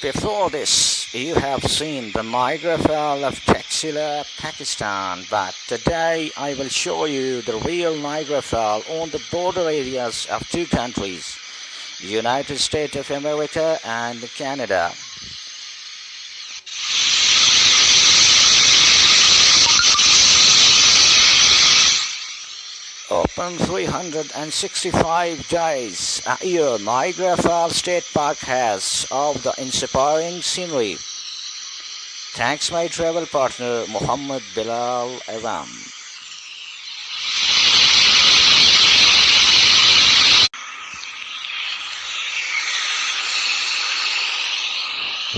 Before this, you have seen the Niagra Falls of Taxila, Pakistan, but today I will show you the real Niagra Falls on the border areas of two countries, the United States of America and Canada. Open 365 days a year, Niagra Falls State Park has of the inspiring scenery. Thanks my travel partner Muhammad Belal Awan.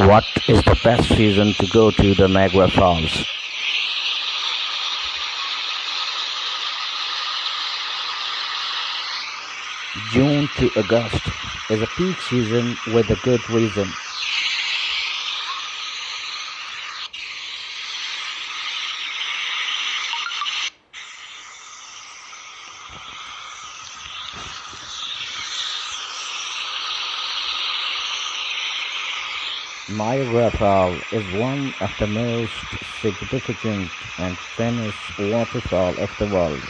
What is the best season to go to the Niagara Falls? June to August is a peak season with a good reason. Niagara Falls is one of the most significant and famous waterfalls of the world.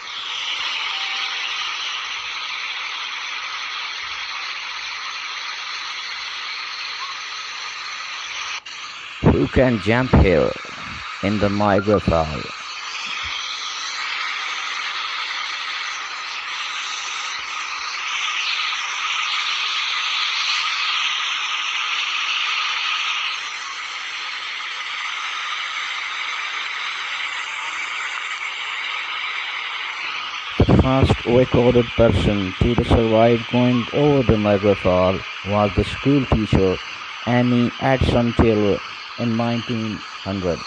Who can jump here in the Niagara Falls? The first recorded person to survive going over the Niagara Falls was the school teacher Aamer Taylor in 1900.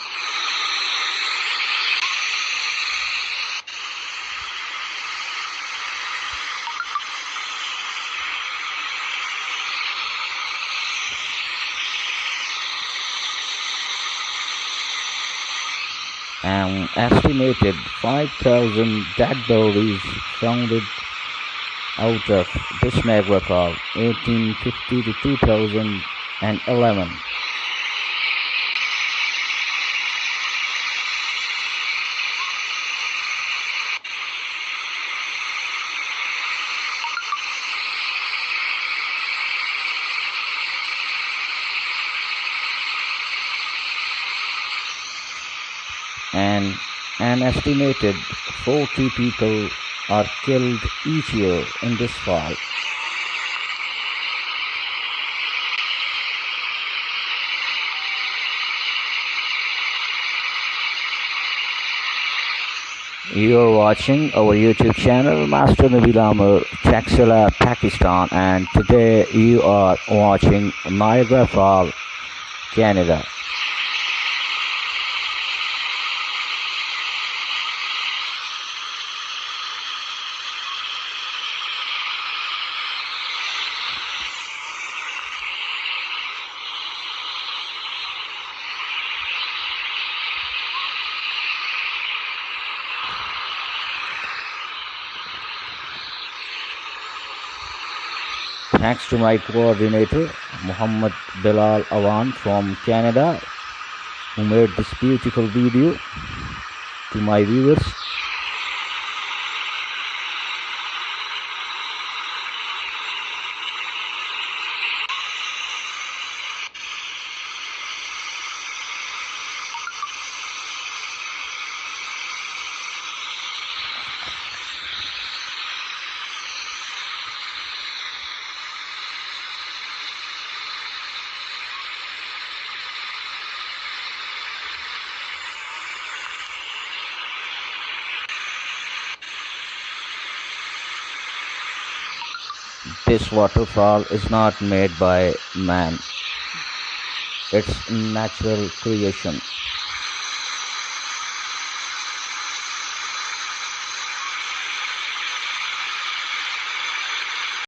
An estimated 5,000 dead bodies found out of this Niagara Falls, 1850 to 2011. And an estimated 40 people are killed each year in this fall. You are watching our YouTube channel, Master Nabeel Aamer, Taxila, Pakistan, and today you are watching Niagara Falls, Canada. Thanks to my coordinator, Muhammad Belal Awan from Canada, who made this beautiful video. To my viewers, this waterfall is not made by man. It's natural creation.